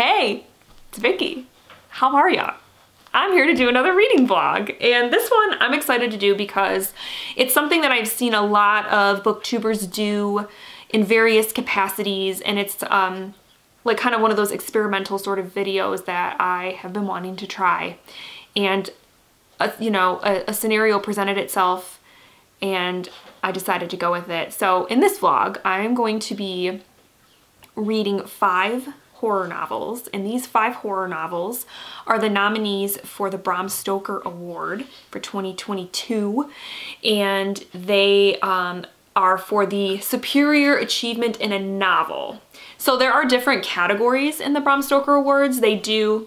Hey, it's Vicky. How are ya? I'm here to do another reading vlog, and this one I'm excited to do because it's something that I've seen a lot of booktubers do in various capacities, and it's like kind of one of those experimental sort of videos that I have been wanting to try. And a scenario presented itself and I decided to go with it. So in this vlog, I'm going to be reading 5 horror novels, and these 5 horror novels are the nominees for the Bram Stoker Award for 2022, and they are for the superior achievement in a novel. So there are different categories in the Bram Stoker Awards. They do,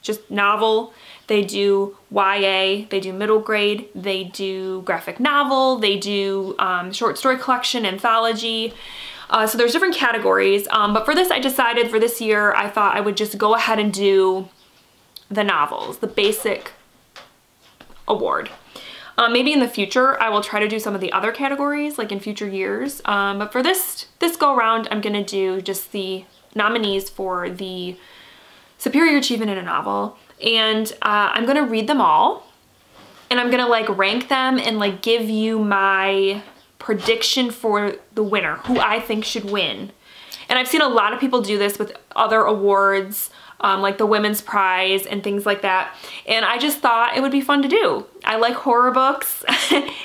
just novel, they do YA, they do middle grade, they do graphic novel, they do short story collection, anthology. So there's different categories, but for this I decided for this year I thought I would just go ahead and do the novels, the basic award. Maybe in the future I will try to do some of the other categories like in future years, but for this go around I'm gonna do just the nominees for the superior achievement in a novel, and I'm gonna read them all and I'm gonna like rank them and like give you my prediction for the winner, who I think should win. And I've seen a lot of people do this with other awards, like the Women's Prize and things like that. And I just thought it would be fun to do. I like horror books,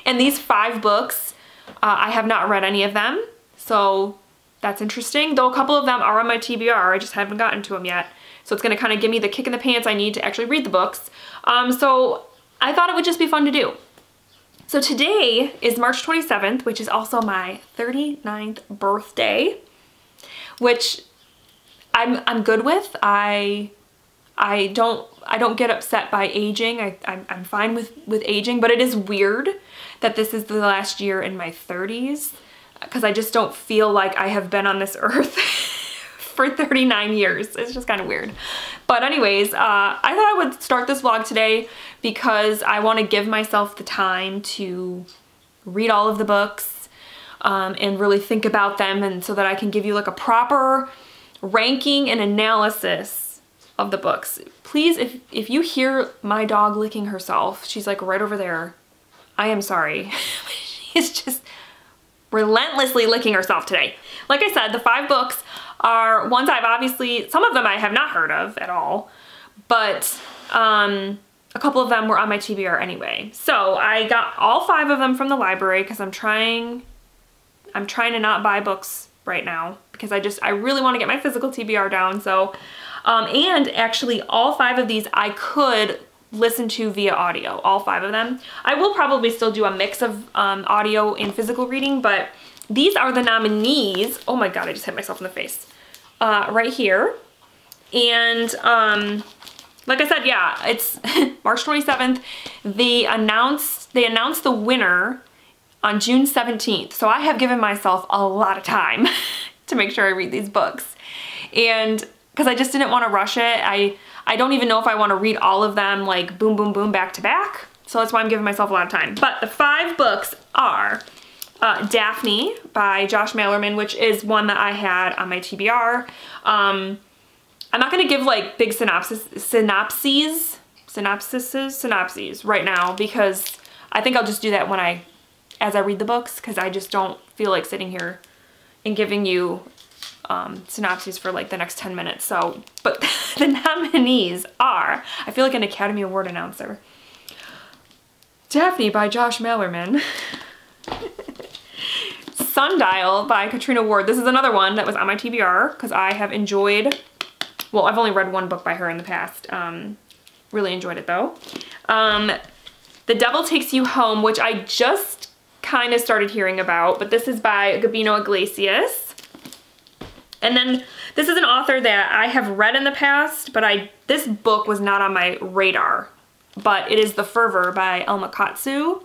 and these 5 books, I have not read any of them. So that's interesting, though a couple of them are on my TBR, I just haven't gotten to them yet. So it's gonna kind of give me the kick in the pants I need to actually read the books. So I thought it would just be fun to do. So today is March 27th, which is also my 39th birthday, which I'm good with. I don't get upset by aging. I'm fine with aging, but it is weird that this is the last year in my 30s because I just don't feel like I have been on this earth for 39 years. It's just kind of weird. But anyways, I thought I would start this vlog today because I want to give myself the time to read all of the books and really think about them, and so that I can give you like a proper ranking and analysis of the books. Please, if you hear my dog licking herself, she's like right over there, I am sorry. She's just relentlessly licking herself today. Like I said, the 5 books are ones I've obviously, some of them I have not heard of at all, but a couple of them were on my TBR anyway. So I got all 5 of them from the library because I'm trying to not buy books right now because I really want to get my physical TBR down. So, and actually all 5 of these I could listen to via audio, all 5 of them. I will probably still do a mix of audio and physical reading, but these are the nominees. Oh my God, I just hit myself in the face. Right here. And like I said, yeah, it's March 27th. They announced the winner on June 17th. So I have given myself a lot of time to make sure I read these books. And because I just didn't want to rush it. I don't even know if I want to read all of them like boom, boom, boom, back to back. So that's why I'm giving myself a lot of time. But the 5 books are Daphne by Josh Malerman, which is one that I had on my TBR. I'm not going to give like big synopses right now because I think I'll just do that as I read the books, because I just don't feel like sitting here and giving you synopses for like the next 10 minutes. So, but the nominees are, I feel like an Academy Award announcer. Daphne by Josh Malerman. Sundial by Katrina Ward. This is another one that was on my TBR because I have enjoyed, well, I've only read one book by her in the past. Really enjoyed it though. The Devil Takes You Home, which I just kind of started hearing about, but this is by Gabino Iglesias. And then this is an author that I have read in the past, but this book was not on my radar, but it is The Fervor by Omakatsu.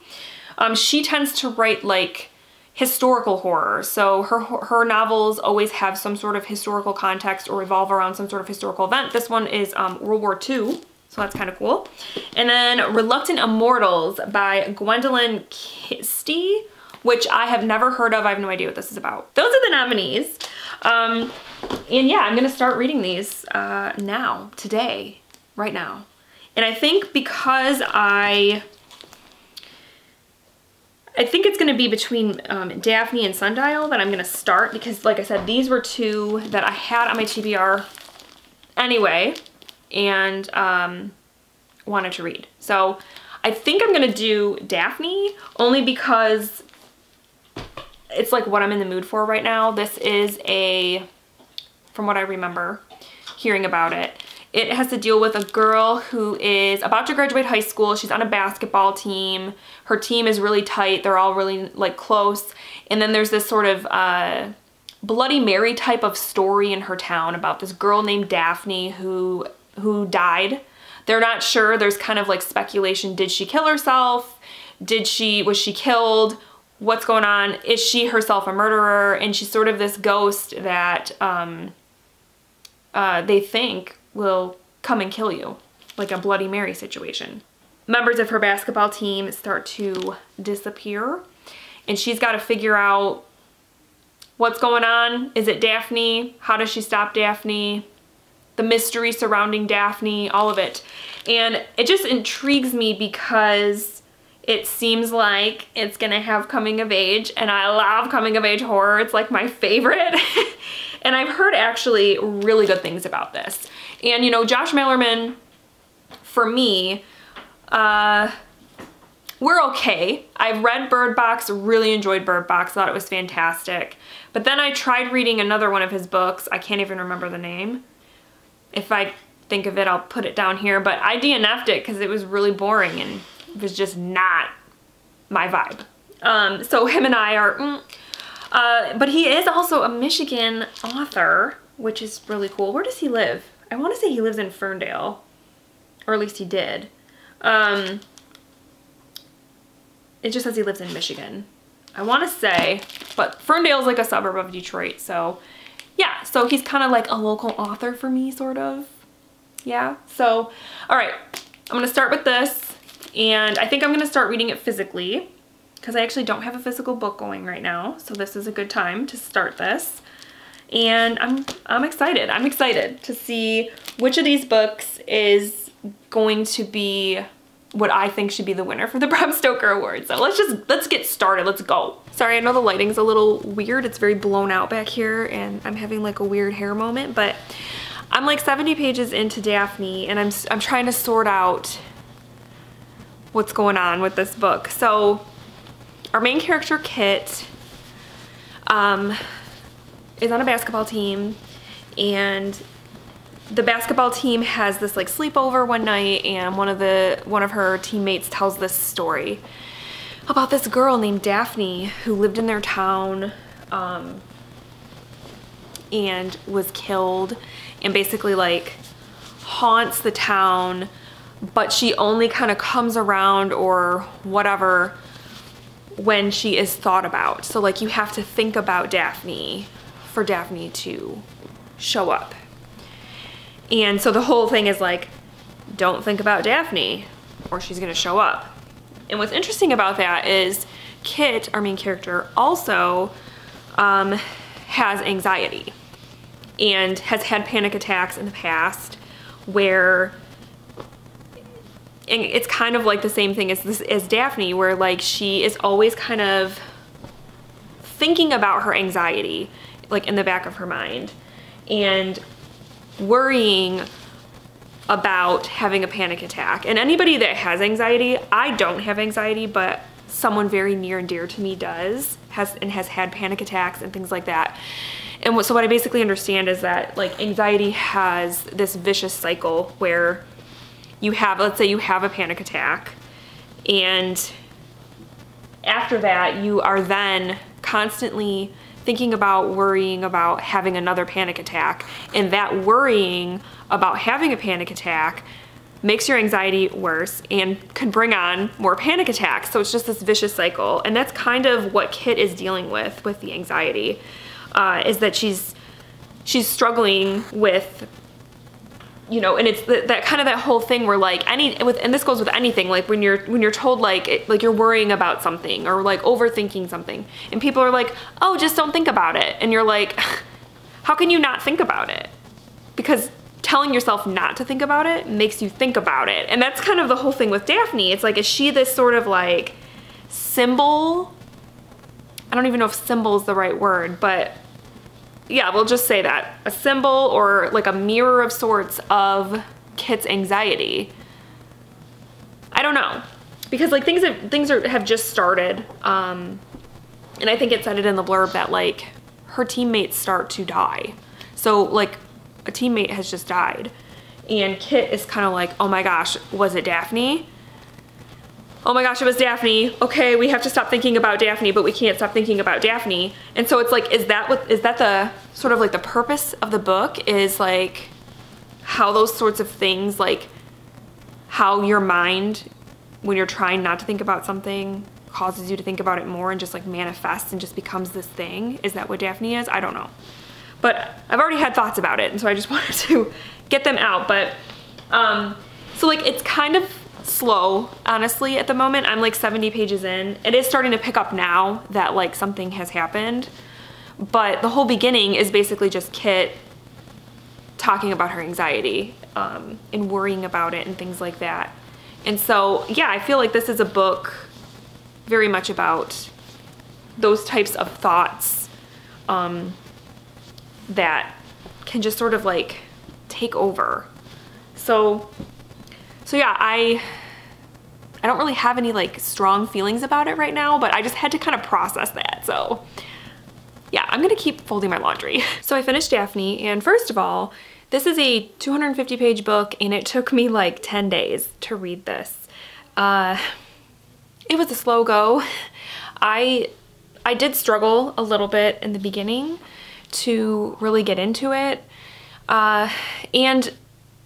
She tends to write like historical horror, so her novels always have some sort of historical context or revolve around some sort of historical event. This one is World War II, so that's kind of cool. And then Reluctant Immortals by Gwendolyn Christie, which I have never heard of. I have no idea what this is about. Those are the nominees. And yeah, I'm gonna start reading these now, today, right now. And I think because I think it's gonna be between Daphne and Sundial that I'm gonna start, because like I said, these were two that I had on my TBR anyway, and wanted to read. So I think I'm gonna do Daphne, only because it's like what I'm in the mood for right now. This is from what I remember hearing about it, it has to deal with a girl who is about to graduate high school. She's on a basketball team. Her team is really tight. They're all really like close. And then there's this sort of Bloody Mary type of story in her town about this girl named Daphne who died. They're not sure. There's kind of like speculation. Did she kill herself? Was she killed? What's going on? Is she herself a murderer? And she's sort of this ghost that they think will come and kill you, like a Bloody Mary situation. Members of her basketball team start to disappear, and she's got to figure out what's going on. Is it Daphne? How does she stop Daphne? The mystery surrounding Daphne, all of it. And it just intrigues me because it seems like it's gonna have coming of age, and I love coming of age horror. It's like my favorite. And I've heard actually really good things about this. And you know, Josh Malerman, for me, we're okay. I've read Bird Box, really enjoyed Bird Box, thought it was fantastic. But then I tried reading another one of his books. I can't even remember the name. If I think of it, I'll put it down here. But I DNF'd it because it was really boring and it was just not my vibe. So him and I are, but he is also a Michigan author, which is really cool. Where does he live? I want to say he lives in Ferndale, or at least he did. It just says he lives in Michigan, I want to say, but Ferndale is like a suburb of Detroit. So yeah, so he's kind of like a local author for me, sort of. Yeah, so all right, I'm gonna start with this, and I think I'm gonna start reading it physically because I actually don't have a physical book going right now, so this is a good time to start this. And I'm excited. I'm excited to see which of these books is going to be what I think should be the winner for the Bram Stoker Award. So let's get started. Let's go. Sorry, I know the lighting's a little weird. It's very blown out back here, and I'm having like a weird hair moment, but I'm like 70 pages into Daphne, and I'm trying to sort out what's going on with this book. So our main character, Kit, is on a basketball team, and the basketball team has this like sleepover one night, and one of her teammates tells this story about this girl named Daphne who lived in their town and was killed, and basically like haunts the town, but she only kind of comes around or whatever when she is thought about. So like you have to think about Daphne for Daphne to show up. And so the whole thing is like, don't think about Daphne or she's gonna show up. And what's interesting about that is Kit, our main character, also has anxiety and has had panic attacks in the past, where, and it's kind of like the same thing as Daphne, where like she is always kind of thinking about her anxiety, like in the back of her mind, and worrying about having a panic attack. And anybody that has anxiety, I don't have anxiety, but someone very near and dear to me does, has had panic attacks and things like that. And so what I basically understand is that like anxiety has this vicious cycle where you have, let's say you have a panic attack, and after that you are then constantly thinking about, worrying about having another panic attack, and that worrying about having a panic attack makes your anxiety worse and can bring on more panic attacks. So it's just this vicious cycle, and that's kind of what Kit is dealing with the anxiety, is that she's struggling with, you know, and it's that kind of that whole thing where like and this goes with anything, like when you're told like you're worrying about something or like overthinking something, and people are like, oh, just don't think about it, and you're like, how can you not think about it? Because telling yourself not to think about it makes you think about it. And that's kind of the whole thing with Daphne. It's like, is she this sort of like symbol? I don't even know if symbol is the right word, but yeah, we'll just say that. A symbol or like a mirror of sorts of Kit's anxiety. I don't know. Because like things have just started. And I think it said it in the blurb that like her teammates start to die. So like a teammate has just died. And Kit is kind of like, oh my gosh, was it Daphne? Oh my gosh, it was Daphne. Okay, we have to stop thinking about Daphne, but we can't stop thinking about Daphne. And so it's like, is that the sort of like the purpose of the book, is like how those sorts of things, like how your mind, when you're trying not to think about something, causes you to think about it more and just like manifests and just becomes this thing? Is that what Daphne is? I don't know. But I've already had thoughts about it, and so I just wanted to get them out. But so like it's kind of slow, honestly, at the moment. I'm like 70 pages in. It is starting to pick up now that like something has happened, but the whole beginning is basically just Kit talking about her anxiety and worrying about it and things like that. And so yeah, I feel like this is a book very much about those types of thoughts that can just sort of like take over. So yeah, I don't really have any like strong feelings about it right now, but I just had to kind of process that. So yeah, I'm gonna keep folding my laundry. So I finished Daphne, and first of all, this is a 250 page book, and it took me like 10 days to read this. It was a slow go. I did struggle a little bit in the beginning to really get into it. And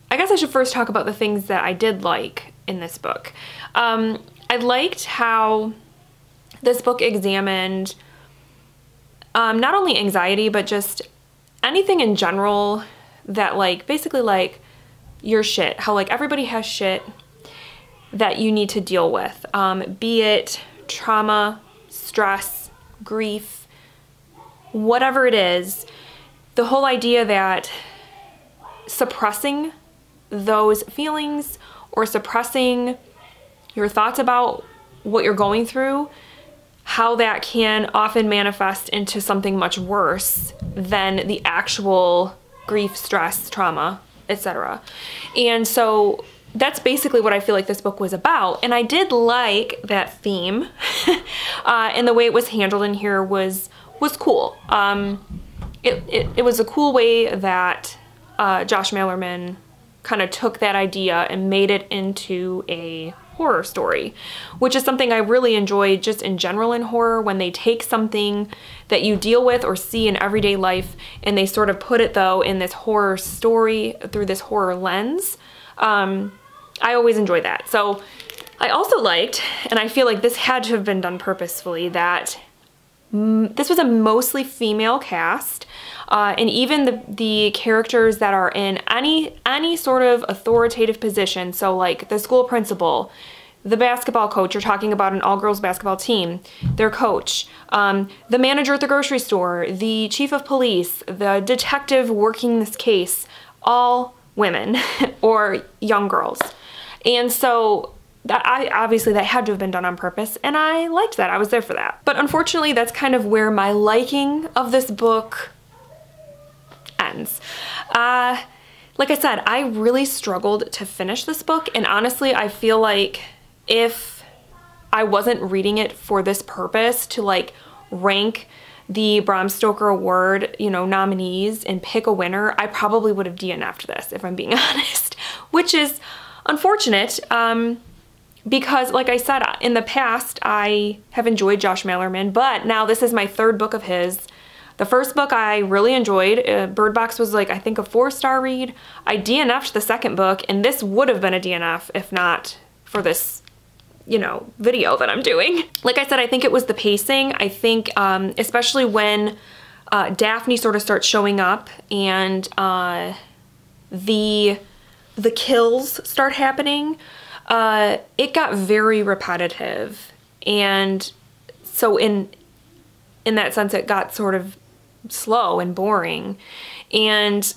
I guess I should first talk about the things that I did like in this book. I liked how this book examined not only anxiety, but just anything in general that like, basically like your shit, how like everybody has shit that you need to deal with, be it trauma, stress, grief, whatever it is. The whole idea that suppressing those feelings or suppressing your thoughts about what you're going through, how that can often manifest into something much worse than the actual grief, stress, trauma, etc. And so that's basically what I feel like this book was about. And I did like that theme and the way it was handled in here was cool. It was a cool way that Josh Malerman kind of took that idea and made it into a horror story, which is something I really enjoy just in general in horror, when they take something that you deal with or see in everyday life and they sort of put it though in this horror story through this horror lens. I always enjoy that. So I also liked, and I feel like this had to have been done purposefully, that this was a mostly female cast. And even the characters that are in any sort of authoritative position, so like the school principal, the basketball coach, you're talking about an all-girls basketball team, their coach, the manager at the grocery store, the chief of police, the detective working this case, all women or young girls. And so obviously that had to have been done on purpose, and I liked that. I was there for that. But unfortunately, that's kind of where my liking of this book ends. Like I said, I really struggled to finish this book, and honestly, I feel like if I wasn't reading it for this purpose, to like rank the Bram Stoker Award, you know, nominees and pick a winner, I probably would have DNF'd this, if I'm being honest, which is unfortunate. Because like I said, in the past, I have enjoyed Josh Malerman, but now this is my third book of his. The first book I really enjoyed. Bird Box was like, I think, a 4-star read. I DNF'd the second book, and this would have been a DNF if not for this, you know, video that I'm doing. Like I said, I think it was the pacing. I think especially when Daphne sort of starts showing up and the kills start happening, it got very repetitive, and so in that sense it got sort of slow and boring. And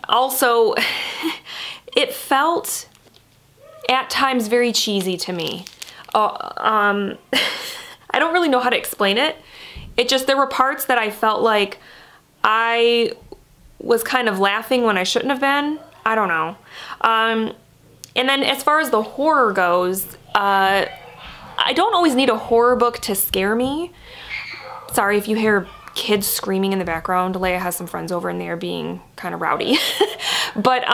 also, it felt at times very cheesy to me. I don't really know how to explain it. It just, there were parts that I felt like I was kind of laughing when I shouldn't have been. I don't know. And then as far as the horror goes, I don't always need a horror book to scare me. Sorry if you hear kids screaming in the background. Leia has some friends over and they are being kind of rowdy. But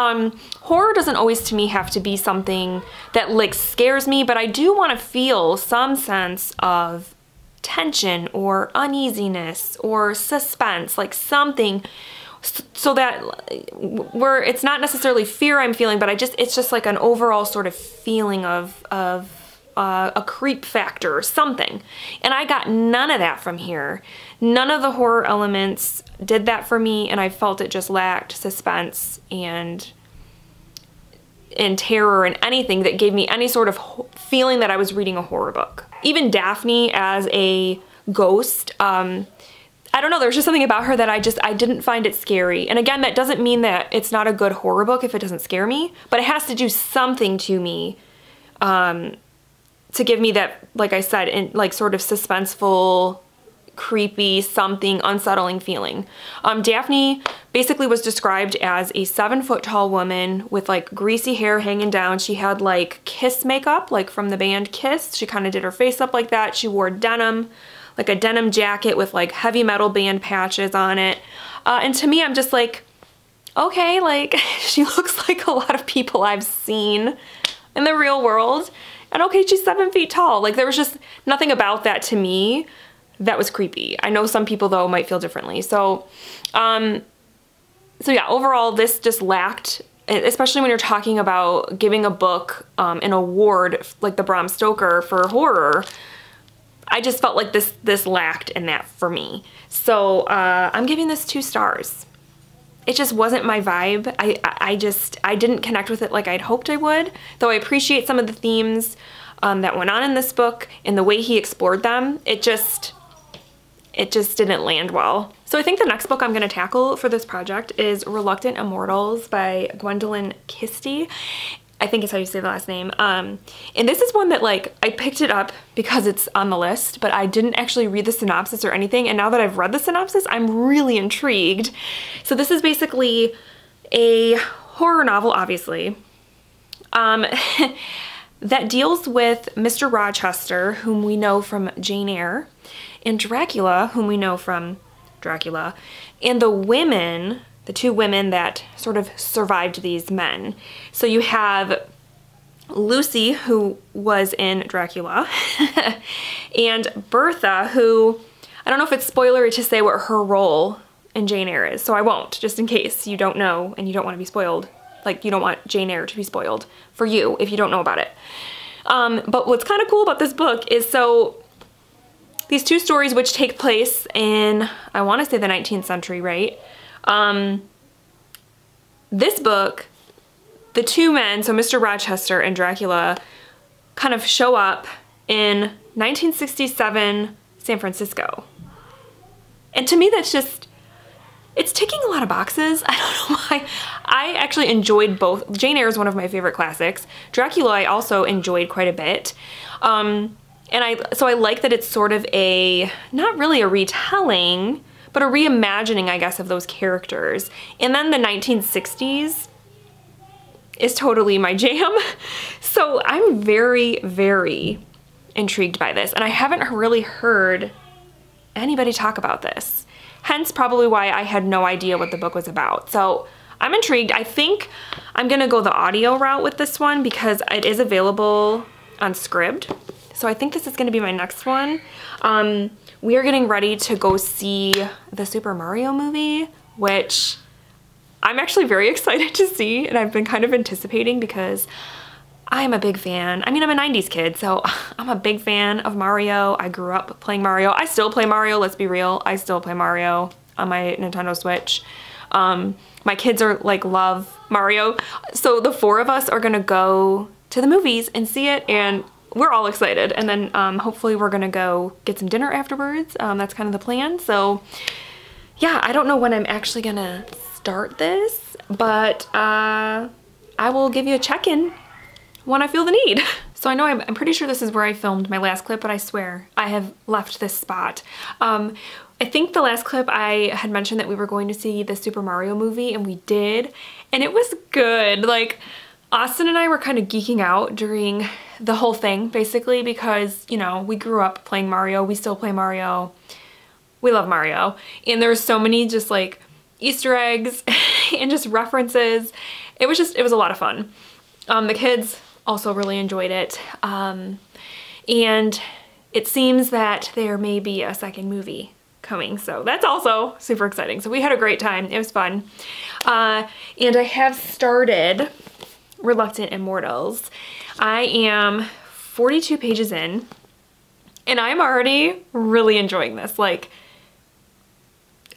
horror doesn't always to me have to be something that like scares me, but I do want to feel some sense of tension or uneasiness or suspense, like something, so that where it's not necessarily fear I'm feeling, but it's just like an overall sort of feeling of a creep factor or something. And I got none of that from here. None of the horror elements did that for me, and I felt it just lacked suspense and terror and anything that gave me any sort of feeling that I was reading a horror book. Even Daphne as a ghost, I don't know, there's just something about her that I didn't find it scary. And again, that doesn't mean that it's not a good horror book if it doesn't scare me, but it has to do something to me to give me that, like I said, in like sort of suspenseful, creepy, something unsettling feeling. Daphne basically was described as a 7-foot tall woman with like greasy hair hanging down. She had like Kiss makeup, like from the band Kiss. She kind of did her face up like that. She wore denim, like a denim jacket with like heavy metal band patches on it. And to me, I'm just like, okay, like she looks like a lot of people I've seen in the real world. And okay, she's 7 feet tall. Like there was just nothing about that to me that was creepy. I know some people though might feel differently. So yeah, overall this just lacked, especially when you're talking about giving a book an award like the Bram Stoker for horror. I just felt like this lacked in that for me. So I'm giving this 2 stars. It just wasn't my vibe. I didn't connect with it like I'd hoped I would, though I appreciate some of the themes that went on in this book and the way he explored them. It just didn't land well. So I think the next book I'm gonna tackle for this project is Reluctant Immortals by Gwendolyn Christie. I think is how you say the last name. And this is one that like, I picked it up because it's on the list, but I didn't actually read the synopsis or anything. And now that I've read the synopsis, I'm really intrigued. So this is basically a horror novel, obviously, that deals with Mr. Rochester, whom we know from Jane Eyre, and Dracula, whom we know from Dracula, and the 2 women that sort of survived these men. So you have Lucy, who was in Dracula, and Bertha, who, I don't know if it's spoilery to say what her role in Jane Eyre is, so I won't, just in case you don't know and you don't want to be spoiled. Like, you don't want Jane Eyre to be spoiled for you if you don't know about it. But what's kind of cool about this book is, so these 2 stories which take place in, I want to say the 19th century, right? This book, the 2 men, so Mr. Rochester and Dracula, kind of show up in 1967 San Francisco. And to me, that's just, it's ticking a lot of boxes. I don't know why. I actually enjoyed both. Jane Eyre is one of my favorite classics. Dracula I also enjoyed quite a bit. So I like that it's sort of a, not really a retelling, but a reimagining, I guess, of those characters. And then the 1960s is totally my jam. So I'm very, very intrigued by this. And I haven't really heard anybody talk about this. Hence probably why I had no idea what the book was about. So I'm intrigued. I think I'm gonna go the audio route with this one because it is available on Scribd. So I think this is gonna be my next one. We are getting ready to go see the Super Mario movie, which I'm actually very excited to see, and I've been kind of anticipating because I'm a big fan. I mean, I'm a 90s kid, so I'm a big fan of Mario. I grew up playing Mario. I still play Mario, let's be real. I still play Mario on my Nintendo Switch. My kids are like, love Mario. So the 4 of us are gonna go to the movies and see it, and we're all excited. And then hopefully we're gonna go get some dinner afterwards. That's kind of the plan. So yeah, I don't know when I'm actually gonna start this, but I will give you a check-in when I feel the need. So I know I'm pretty sure this is where I filmed my last clip, but I swear I have left this spot. I think the last clip I had mentioned that we were going to see the Super Mario movie, and we did, and it was good. Like, Austin and I were kind of geeking out during the whole thing, basically, because, you know, we grew up playing Mario, we still play Mario, we love Mario, and there were so many just like Easter eggs and just references. It was a lot of fun. The kids also really enjoyed it, and it seems that there may be a second movie coming, so that's also super exciting. So we had a great time. It was fun. And I have started Reluctant Immortals. I am 42 pages in, and I'm already really enjoying this, like,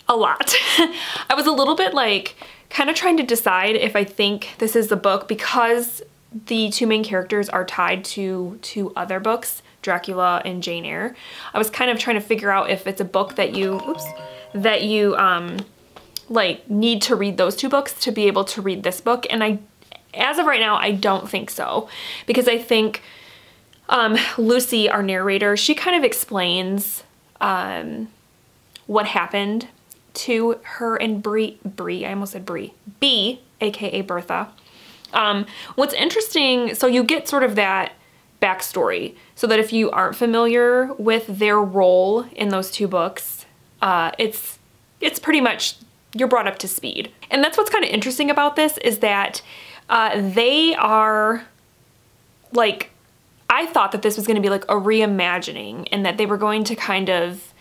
a lot. I was a little bit like kind of trying to decide if I think this is the book, because the two main characters are tied to two other books, Dracula and Jane Eyre. I was kind of trying to figure out if it's a book that you, like need to read those two books to be able to read this book. And as of right now, I don't think so, because I think Lucy, our narrator, she kind of explains what happened to her and Bree, I almost said Bree, B, aka Bertha. What's interesting, so you get sort of that backstory, so that if you aren't familiar with their role in those two books, it's pretty much, you're brought up to speed. And that's what's kind of interesting about this, is that they are, like, I thought that this was going to be like a reimagining, and that they were going to kind of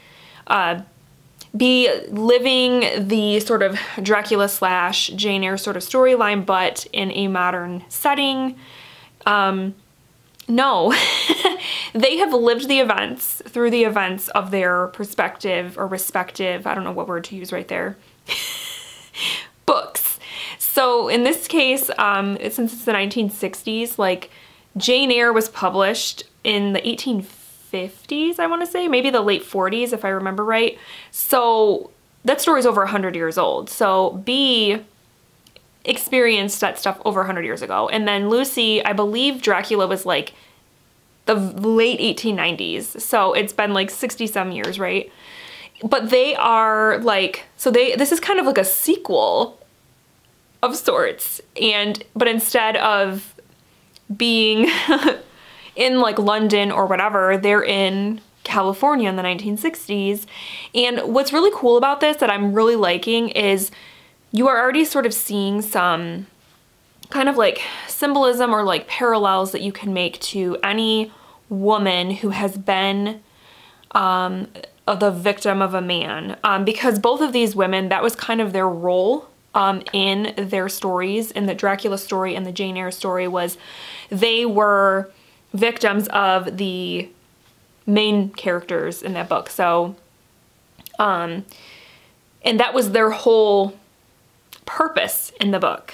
be living the sort of Dracula slash Jane Eyre sort of storyline, but in a modern setting. No, they have lived the events through the events of their perspective or respective, I don't know what word to use right there, books. So in this case, since it's the 1960s, like, Jane Eyre was published in the 1850s, I want to say, maybe the late 40s if I remember right. So that story's over 100 years old. So B experienced that stuff over 100 years ago. And then Lucy, I believe Dracula was like the late 1890s. So it's been like 60 some years, right? But they are like, so this is kind of like a sequel of sorts. But instead of being in like London or whatever, they're in California in the 1960s. And what's really cool about this that I'm really liking is you are already sort of seeing some kind of like symbolism or like parallels that you can make to any woman who has been the victim of a man. Because both of these women, that was kind of their role in their stories, in the Dracula story and the Jane Eyre story, was they were victims of the main characters in that book. So, and that was their whole purpose in the book,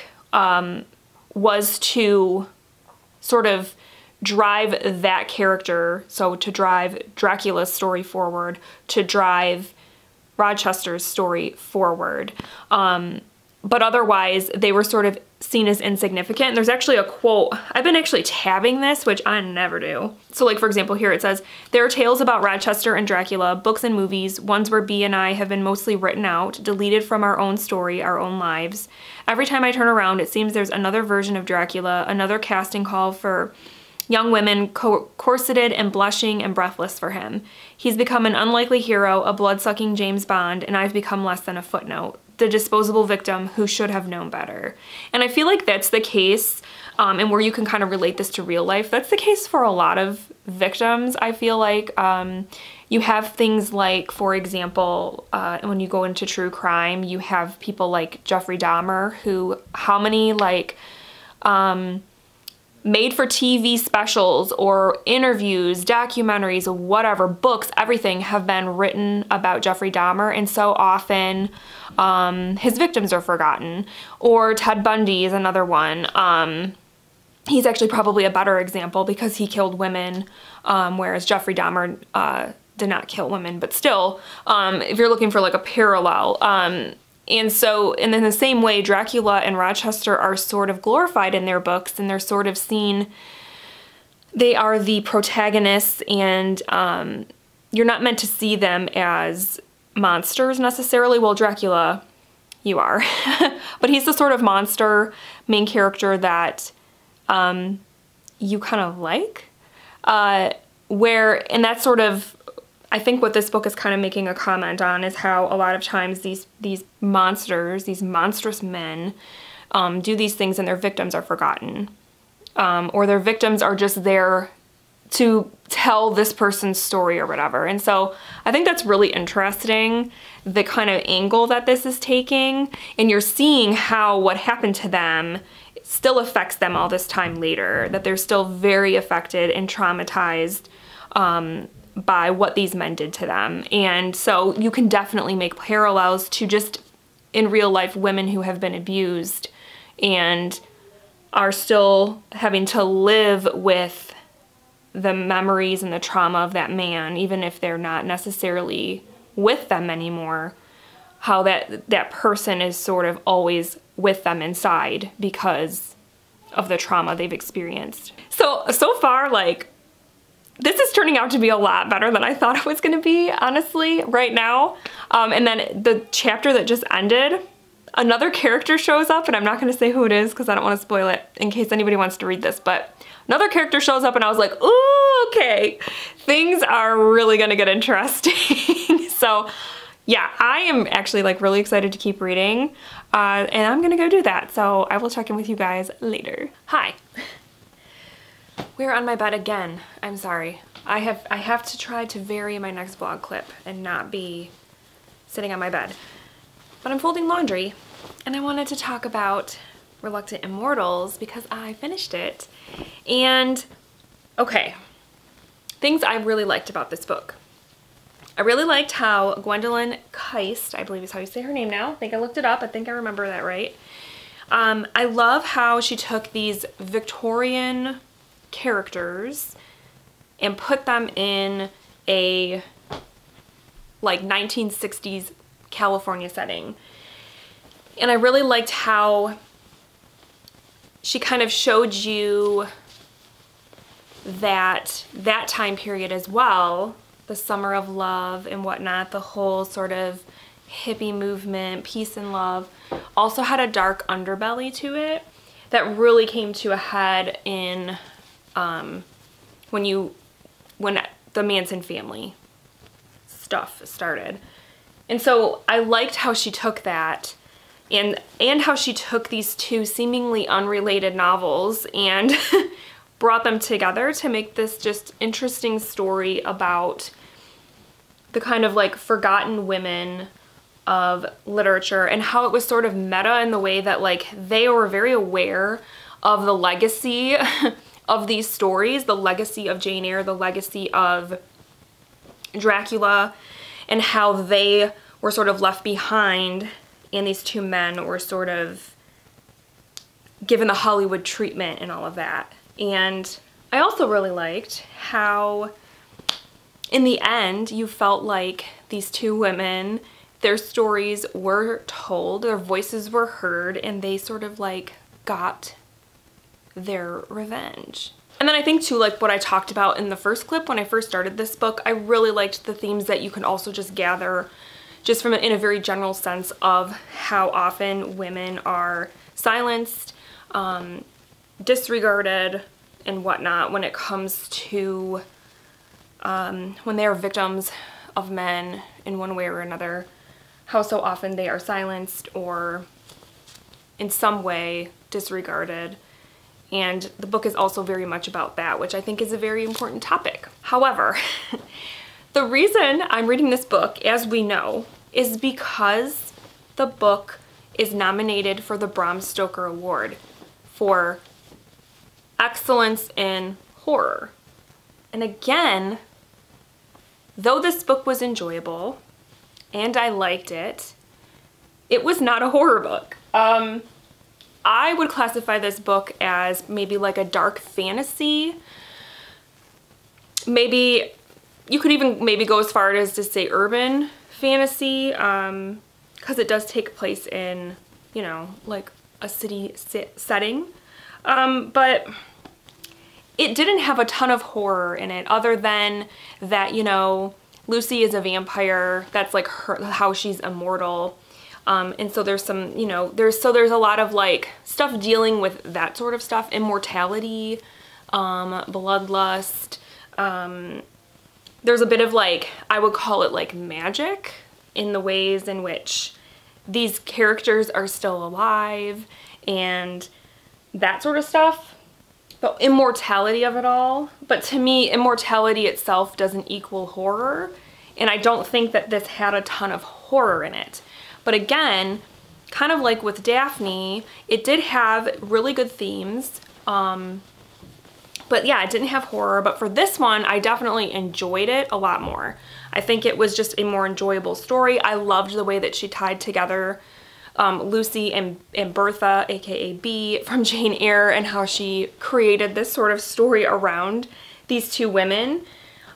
was to sort of drive that character, so to drive Dracula's story forward, to drive Rochester's story forward. But otherwise, they were sort of seen as insignificant. And there's actually a quote, I've been actually tabbing this, which I never do. So like, for example, here it says, "There are tales about Rochester and Dracula, books and movies, ones where B and I have been mostly written out, deleted from our own story, our own lives. Every time I turn around, it seems there's another version of Dracula, another casting call for young women corseted and blushing and breathless for him. He's become an unlikely hero, a blood-sucking James Bond, and I've become less than a footnote. The disposable victim who should have known better." And I feel like that's the case, and where you can kind of relate this to real life, that's the case for a lot of victims. I feel like you have things like, for example, when you go into true crime, you have people like Jeffrey Dahmer, who, how many like made for TV specials or interviews, documentaries, whatever, books, everything have been written about Jeffrey Dahmer, and so often his victims are forgotten. Or Ted Bundy is another one. he's actually probably a better example because he killed women, whereas Jeffrey Dahmer did not kill women. But still, if you're looking for like a parallel, and so, and in the same way, Dracula and Rochester are sort of glorified in their books, and they're sort of seen, they are the protagonists, and you're not meant to see them as monsters necessarily. Well, Dracula, you are. But he's the sort of monster main character that you kind of like. And that's sort of, I think what this book is kind of making a comment on is how a lot of times these monsters, these monstrous men, do these things and their victims are forgotten. Or their victims are just there to tell this person's story or whatever. And so I think that's really interesting, the kind of angle that this is taking. And you're seeing how what happened to them still affects them all this time later, that they're still very affected and traumatized by what these men did to them. And so you can definitely make parallels to just in real life women who have been abused and are still having to live with the memories and the trauma of that man, even if they're not necessarily with them anymore, how that person is sort of always with them inside because of the trauma they've experienced. So far, like, this is turning out to be a lot better than I thought it was going to be, honestly, right now. And then the chapter that just ended, another character shows up, and I'm not going to say who it is because I don't want to spoil it in case anybody wants to read this, but another character shows up and I was like, ooh, okay, things are really going to get interesting. So yeah, I am actually like really excited to keep reading, and I'm going to go do that. So I will check in with you guys later. Hi. We're on my bed again. I'm sorry. I have to try to vary my next vlog clip and not be sitting on my bed. But I'm folding laundry, and I wanted to talk about Reluctant Immortals because I finished it. And okay, things I really liked about this book. I really liked how Gwendolyn Keist, I believe is how you say her name now. I think I looked it up. I think I remember that right. I love how she took these Victorian characters and put them in a like 1960s California setting. And I really liked how she kind of showed you that time period as well, the summer of love and whatnot, the whole sort of hippie movement, peace and love, also had a dark underbelly to it that really came to a head in when the Manson family stuff started. And so I liked how she took that and how she took these two seemingly unrelated novels and brought them together to make this just interesting story about the kind of like forgotten women of literature and how it was sort of meta in the way that like they were very aware of the legacy of these stories, the legacy of Jane Eyre, the legacy of Dracula, and how they were sort of left behind and these two men were sort of given the Hollywood treatment and all of that. And I also really liked how in the end you felt like these two women, their stories were told, their voices were heard, and they sort of like got their revenge. And then I think too, like what I talked about in the first clip when I first started this book, I really liked the themes that you can also just gather just from in a very general sense of how often women are silenced, disregarded, and whatnot when it comes to when they are victims of men in one way or another, how so often they are silenced or in some way disregarded. And the book is also very much about that, which I think is a very important topic. However, the reason I'm reading this book, as we know, is because the book is nominated for the Bram Stoker Award for excellence in horror. And again, though this book was enjoyable and I liked it, it was not a horror book. I would classify this book as maybe like a dark fantasy. Maybe you could even maybe go as far as to say urban fantasy, because it does take place in, you know, like a city setting. But it didn't have a ton of horror in it, other than that, you know, Lucy is a vampire. That's like how she's immortal. And so there's some, you know, there's a lot of like stuff dealing with that sort of stuff, immortality, bloodlust. There's a bit of like, I would call it like magic in the ways in which these characters are still alive and that sort of stuff. The immortality of it all. But to me, immortality itself doesn't equal horror. And I don't think that this had a ton of horror in it. But again, kind of like with Daphne, it did have really good themes. But yeah, it didn't have horror. But for this one, I definitely enjoyed it a lot more. I think it was just a more enjoyable story. I loved the way that she tied together Lucy and Bertha, aka B, from Jane Eyre, and how she created this sort of story around these two women.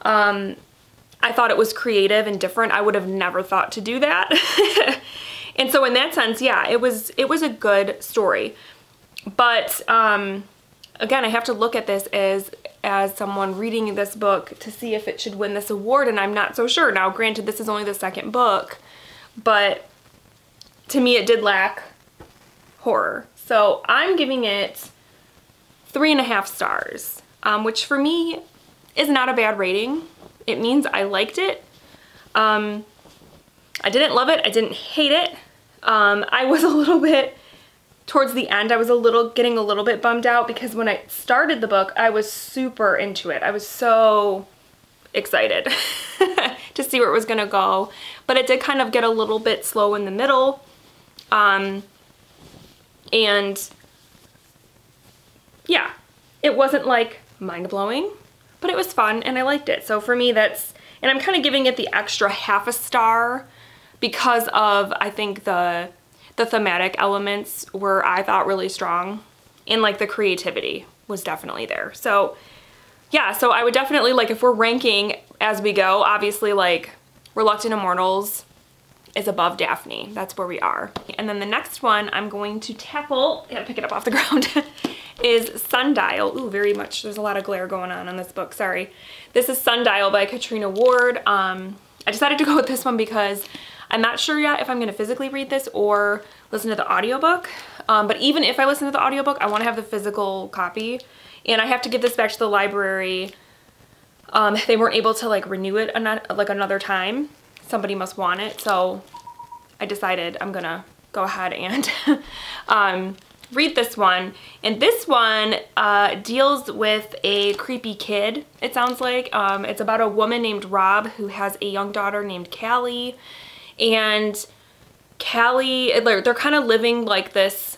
I thought it was creative and different. I would have never thought to do that. And so in that sense, yeah, it was a good story. But again, I have to look at this as someone reading this book to see if it should win this award, and I'm not so sure. Now, granted, this is only the second book, but to me it did lack horror. So I'm giving it 3.5 stars, which for me is not a bad rating. It means I liked it. I didn't love it. I didn't hate it. I was a little bit, towards the end, I was getting a little bit bummed out because when I started the book, I was super into it. I was so excited to see where it was gonna go. But it did kind of get a little bit slow in the middle. And yeah, it wasn't like mind-blowing, but it was fun and I liked it. So for me, and I'm kind of giving it the extra 1/2 star because of, I think the thematic elements were, I thought, really strong, and like the creativity was definitely there. So yeah, so I would definitely, like, if we're ranking as we go, obviously like Reluctant Immortals is above Daphne. That's where we are. And then the next one I'm going to tackle, gotta pick it up off the ground, is Sundial. Ooh, very much, there's a lot of glare going on this book, sorry. This is Sundial by Katrina Ward. I decided to go with this one because I'm not sure yet if I'm gonna physically read this or listen to the audiobook. But even if I listen to the audiobook, I wanna have the physical copy. And I have to give this back to the library. They weren't able to like renew it like another time. Somebody must want it, so I decided I'm gonna go ahead and read this one. And this one deals with a creepy kid, it sounds like. It's about a woman named Rob who has a young daughter named Callie. And Callie, they're kind of living like this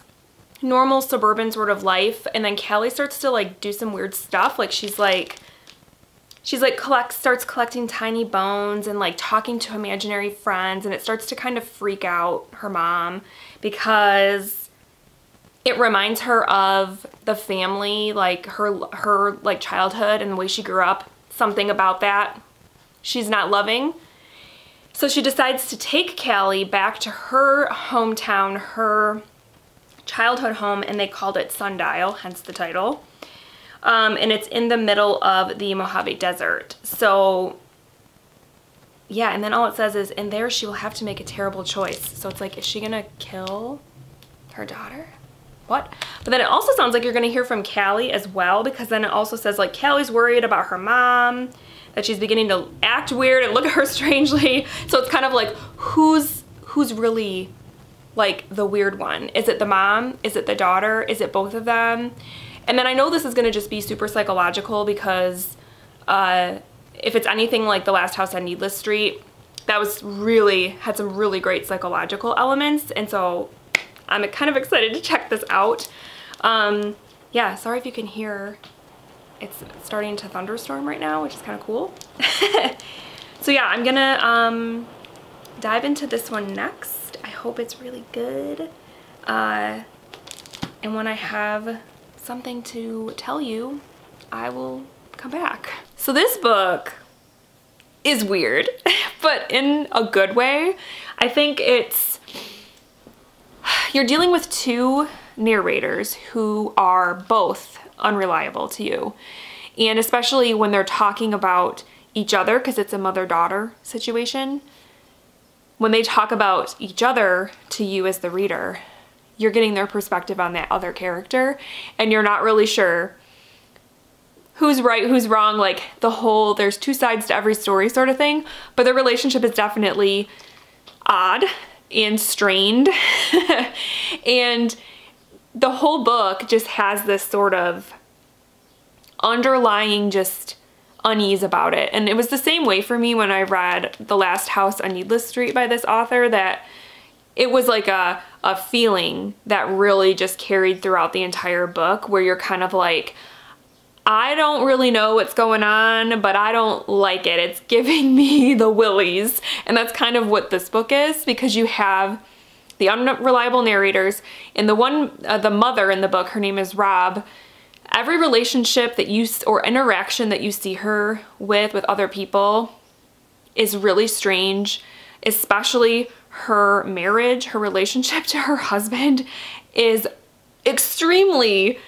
normal suburban sort of life, and then Callie starts to like do some weird stuff. Like she's like starts collecting tiny bones and like talking to imaginary friends, and it starts to kind of freak out her mom because it reminds her of the family, like her like childhood and the way she grew up. Something about that she's not loving. So she decides to take Callie back to her hometown, her childhood home, and they called it Sundial, hence the title. And it's in the middle of the Mojave Desert. So yeah, and then all it says is, in there she will have to make a terrible choice. So it's like, is she gonna kill her daughter? What? But then it also sounds like you're gonna hear from Callie as well, because then it also says like Callie's worried about her mom, that she's beginning to act weird and look at her strangely. So it's kind of like, who's really like the weird one? Is it the mom? Is it the daughter? Is it both of them? And then I know this is gonna just be super psychological because if it's anything like The Last House on Needless Street, that had some really great psychological elements. And so I'm kind of excited to check this out. Yeah, sorry if you can hear, it's starting to thunderstorm right now, which is kind of cool. So yeah, I'm gonna dive into this one next. I hope it's really good. And when I have something to tell you, I will come back. So this book is weird, but in a good way. I think you're dealing with two narrators who are both unreliable to you. And especially when they're talking about each other, because it's a mother-daughter situation. When they talk about each other to you as the reader, you're getting their perspective on that other character, and you're not really sure who's right, who's wrong, like there's two sides to every story sort of thing, but their relationship is definitely odd and strained. And the whole book just has this sort of underlying just unease about it. And it was the same way for me when I read The Last House on Needless Street by this author, that it was like a feeling that really just carried throughout the entire book, where you're kind of like, I don't really know what's going on, but I don't like it. It's giving me the willies. And that's kind of what this book is, because you have the unreliable narrators, and the mother in the book, her name is Rob. Every relationship that or interaction that you see her with other people is really strange, especially her marriage. Her relationship to her husband is extremely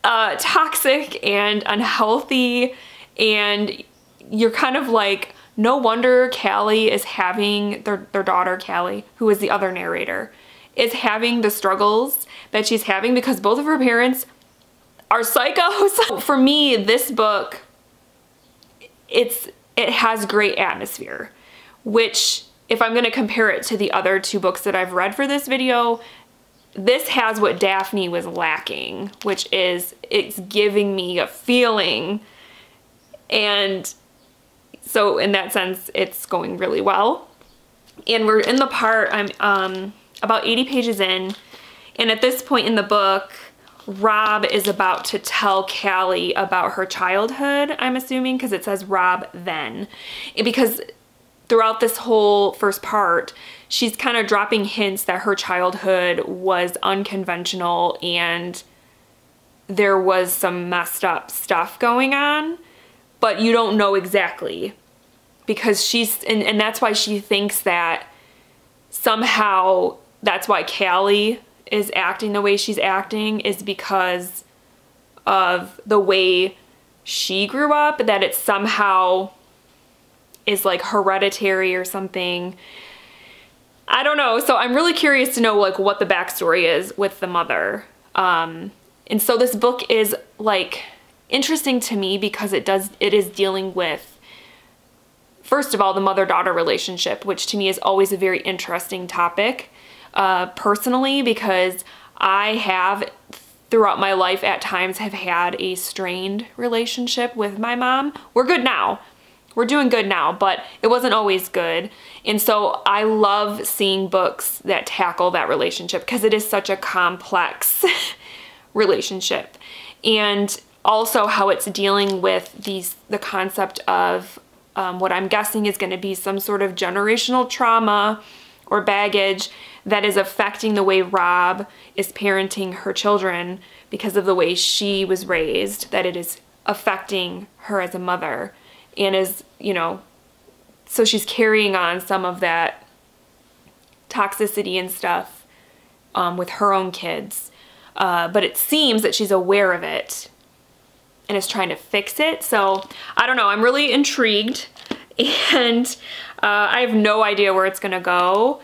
toxic and unhealthy, and you're kind of like, no wonder Callie is having, their daughter Callie, who is the other narrator, is having the struggles that she's having, because both of her parents are psychos. For me, this book, it has great atmosphere, which, if I'm going to compare it to the other two books that I've read for this video, this has what Daphne was lacking, which is, it's giving me a feeling. And so in that sense, it's going really well. And we're in the part, I'm about 80 pages in, and at this point in the book, Rob is about to tell Callie about her childhood, I'm assuming, because it says Rob then. Because throughout this whole first part, she's kind of dropping hints that her childhood was unconventional and there was some messed up stuff going on, but you don't know exactly, because and that's why she thinks that somehow that's why Callie is acting the way she's acting, is because of the way she grew up, that it somehow is like hereditary or something. I don't know. So I'm really curious to know like what the backstory is with the mother. And so this book is like interesting to me because it is dealing with, first of all, the mother-daughter relationship, which to me is always a very interesting topic, personally, because I have throughout my life at times have had a strained relationship with my mom. We're good now. We're doing good now, but it wasn't always good. And so I love seeing books that tackle that relationship, because it is such a complex relationship. And also how it's dealing with the concept of what I'm guessing is going to be some sort of generational trauma or baggage that is affecting the way Rob is parenting her children because of the way she was raised, that it is affecting her as a mother. And is, you know, so she's carrying on some of that toxicity and stuff with her own kids. But it seems that she's aware of it and is trying to fix it. So I don't know, I'm really intrigued, and I have no idea where it's gonna go,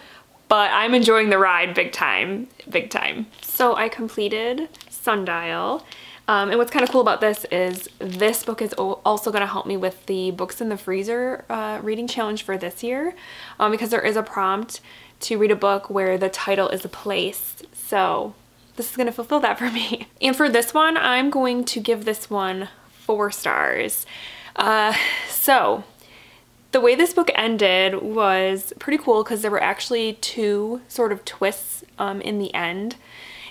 but I'm enjoying the ride big time, big time. So I completed Sundial. And what's kind of cool about this is this book is also going to help me with the Books in the Freezer reading challenge for this year, because there is a prompt to read a book where the title is a place. So this is going to fulfill that for me. And for this one, I'm going to give this one 4 stars. So the way this book ended was pretty cool, because there were actually 2 sort of twists in the end.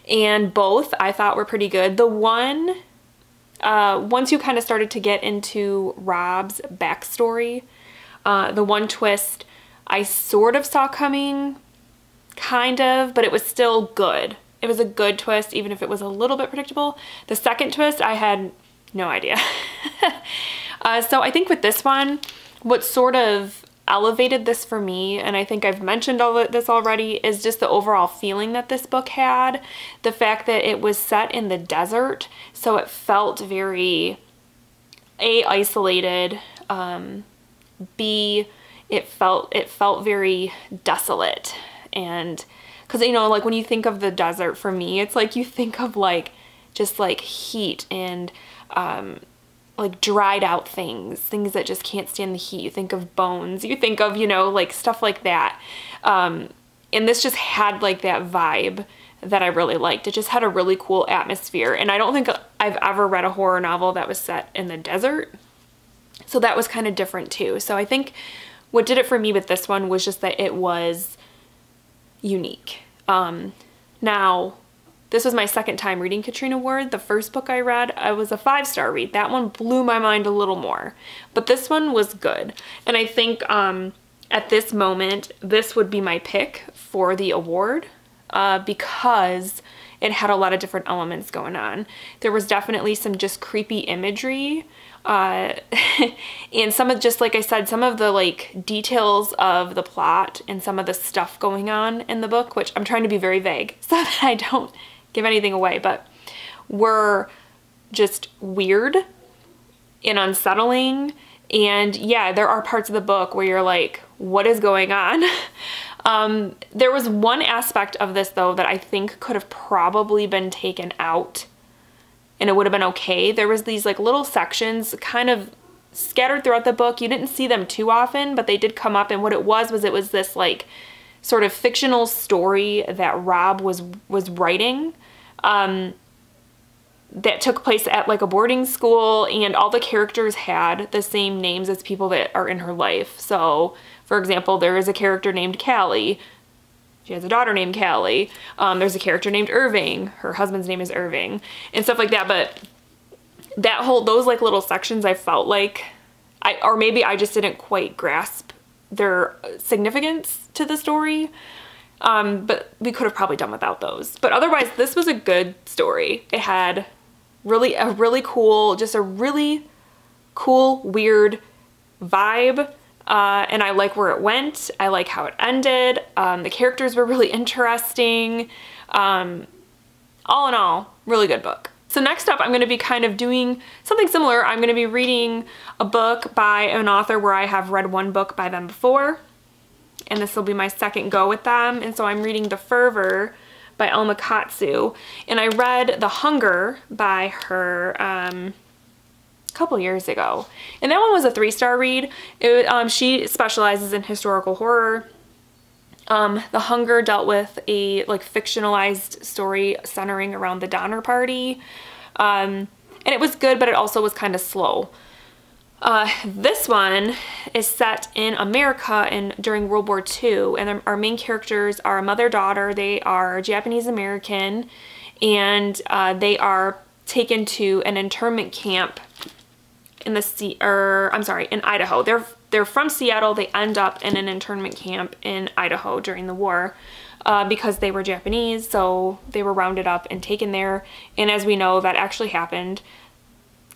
And both I thought were pretty good. The one, once you kind of started to get into Rob's backstory, the one twist I sort of saw coming, kind of, but it was still good. It was a good twist, even if it was a little bit predictable. The second twist, I had no idea. So I think with this one, what sort of elevated this for me, and I think I've mentioned all of this already, is just the overall feeling that this book had. The fact that it was set in the desert, so it felt very isolated, B, it felt very desolate. And because, you know, like when you think of the desert, for me, it's like you think of like just like heat and like dried out things that just can't stand the heat. You think of bones, you think of, you know, like stuff like that. And this just had like that vibe that I really liked. It just had a really cool atmosphere. And I don't think I've ever read a horror novel that was set in the desert. So that was kind of different too. So I think what did it for me with this one was just that it was unique. Now, this was my second time reading Katrina Ward. The first book I read, I was a 5-star read. That one blew my mind a little more, but this one was good. And I think at this moment, this would be my pick for the award because it had a lot of different elements going on. There was definitely some just creepy imagery, and some of, just like I said, some of the like details of the plot and some of the stuff going on in the book, which I'm trying to be very vague so that I don't give anything away, but were just weird and unsettling. And yeah, there are parts of the book where you're like, what is going on? There was one aspect of this though that I think could have probably been taken out and it would have been okay. There was these like little sections kind of scattered throughout the book. You didn't see them too often, but they did come up, and what it was this like sort of fictional story that Rob was writing that took place at like a boarding school, and all the characters had the same names as people that are in her life. So for example, there is a character named Callie. She has a daughter named Callie. There's a character named Irving. Her husband's name is Irving, and stuff like that. But those like little sections, I felt like or maybe I just didn't quite grasp their significance to the story. But we could have probably done without those. But otherwise, this was a good story. It had a really cool, weird vibe. And I like where it went. I like how it ended. The characters were really interesting. All in all, really good book. So next up, I'm going to be kind of doing something similar. I'm going to be reading a book by an author where I have read one book by them before. And this will be my second go with them. And so I'm reading The Fervor by Omakatsu. And I read The Hunger by her couple years ago, and that one was a 3-star read. She specializes in historical horror. The Hunger dealt with a like fictionalized story centering around the Donner Party, and it was good, but it also was kind of slow. This one is set in America during World War II, and our main characters are a mother-daughter. They are Japanese American, and they are taken to an internment camp in Idaho. They're from Seattle. They end up in an internment camp in Idaho during the war because they were Japanese, so they were rounded up and taken there. And as we know, that actually happened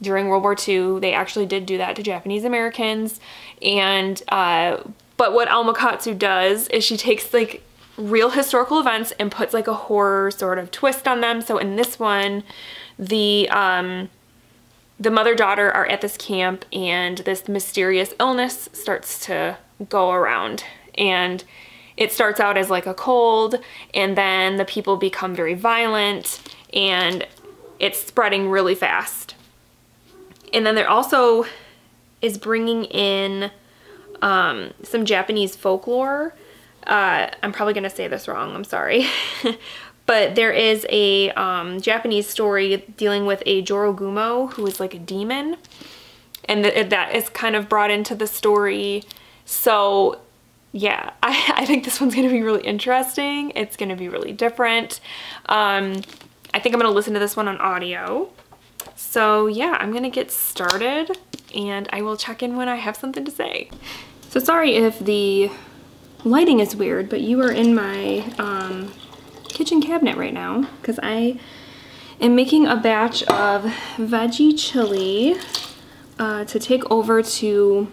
during World War II. They actually did do that to Japanese Americans. And but what Omakatsu does is she takes like real historical events and puts like a horror sort of twist on them. So in this one, the mother-daughter are at this camp, and this mysterious illness starts to go around. And it starts out as like a cold, and then the people become very violent, and it's spreading really fast. And then there also is bringing in some Japanese folklore. I'm probably going to say this wrong, I'm sorry. But there is a Japanese story dealing with a Jorogumo who is like a demon, and that is kind of brought into the story. So yeah, I think this one's going to be really interesting. It's going to be really different. I think I'm going to listen to this one on audio. So yeah, I'm going to get started, and I will check in when I have something to say. So sorry if the lighting is weird, but you are in my kitchen cabinet right now because I am making a batch of veggie chili to take over to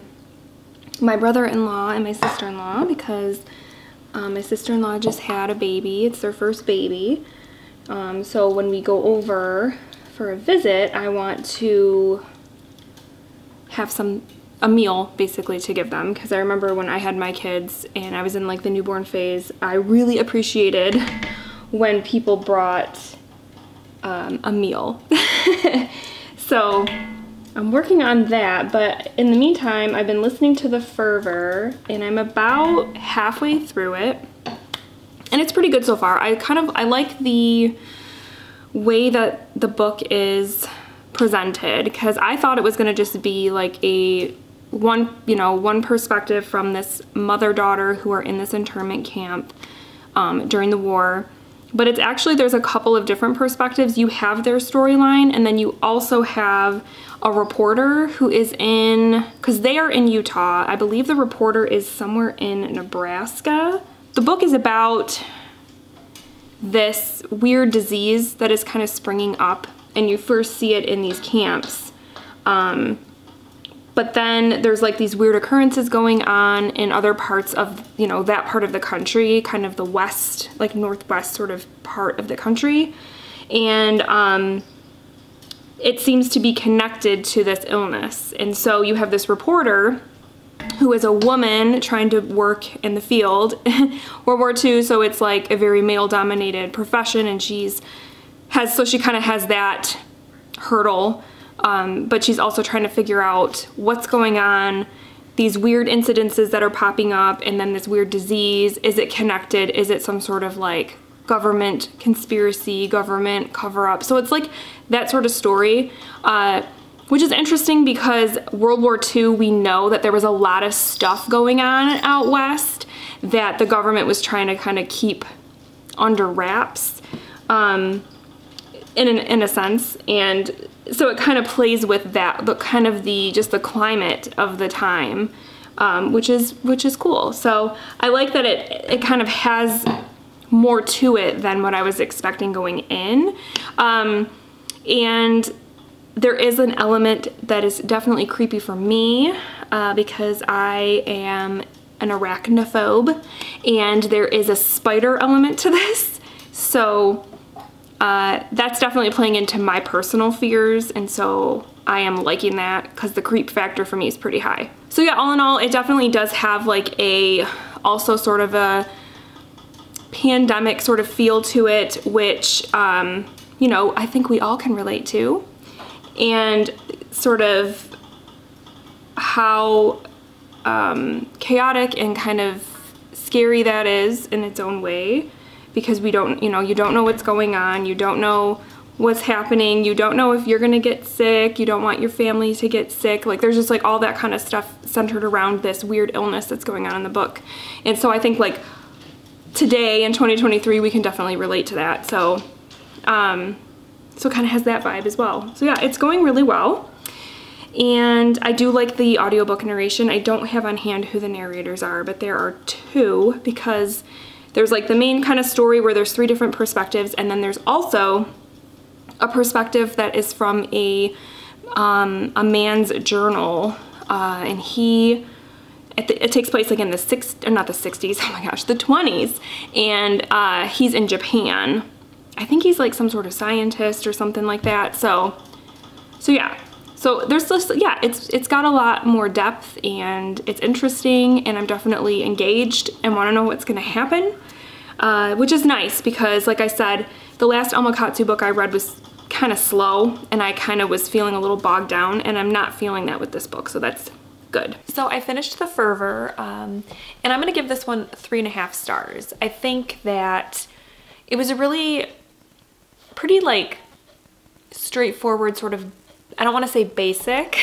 my brother-in-law and my sister-in-law because my sister-in-law just had a baby. It's their first baby. So when we go over for a visit, I want to have a meal basically to give them, because I remember when I had my kids and I was in like the newborn phase, I really appreciated when people brought a meal. So I'm working on that, but in the meantime I've been listening to the Fervor and I'm about halfway through it and it's pretty good so far. I like the way that the book is presented, because I thought it was going to just be like one perspective from this mother-daughter who are in this internment camp during the war. But it's actually, there's a couple of different perspectives. You have their storyline, and then you also have a reporter who is because they are in Utah. I believe the reporter is somewhere in Nebraska. The book is about this weird disease that is kind of springing up, and you first see it in these camps. But then there's like these weird occurrences going on in other parts of, that part of the country, kind of the west, like northwest sort of part of the country. And it seems to be connected to this illness. And so you have this reporter who is a woman trying to work in the field. World War II, so it's like a very male-dominated profession, and so she kind of has that hurdle. But she's also trying to figure out what's going on, these weird incidences that are popping up, and then this weird disease. Is it connected? Is it some sort of like government conspiracy, government cover-up? So it's like that sort of story, which is interesting because World War II, we know that there was a lot of stuff going on out west that the government was trying to kind of keep under wraps, in a sense. And so it kind of plays with that, just the climate of the time, which is cool. So I like that it kind of has more to it than what I was expecting going in. And there is an element that is definitely creepy for me, because I am an arachnophobe, and there is a spider element to this. So that's definitely playing into my personal fears, and so I am liking that because the creep factor for me is pretty high. So yeah, all in all, it definitely does have like also sort of a pandemic sort of feel to it, which, I think we all can relate to, and sort of how chaotic and kind of scary that is in its own way. Because you don't know what's going on, you don't know what's happening, you don't know if you're gonna get sick, you don't want your family to get sick. Like there's just like all that kind of stuff centered around this weird illness that's going on in the book. And so I think like today in 2023 we can definitely relate to that. So so it kind of has that vibe as well. So yeah, it's going really well. And I do like the audiobook narration. I don't have on hand who the narrators are, but there are two, because there's like the main kind of story where there's 3 different perspectives, and then there's also a perspective that is from a man's journal, and it takes place like in the 60s, oh my gosh, the 20s, and he's in Japan. I think he's like some sort of scientist or something like that. So yeah. So there's just, yeah, it's got a lot more depth, and it's interesting, and I'm definitely engaged and want to know what's going to happen, which is nice because, like I said, the last Omakatsu book I read was kind of slow, and I kind of was feeling a little bogged down, and I'm not feeling that with this book, so that's good. So I finished the Fervor, and I'm going to give this one 3.5 stars. I think that it was a really pretty like straightforward sort of, I don't want to say basic,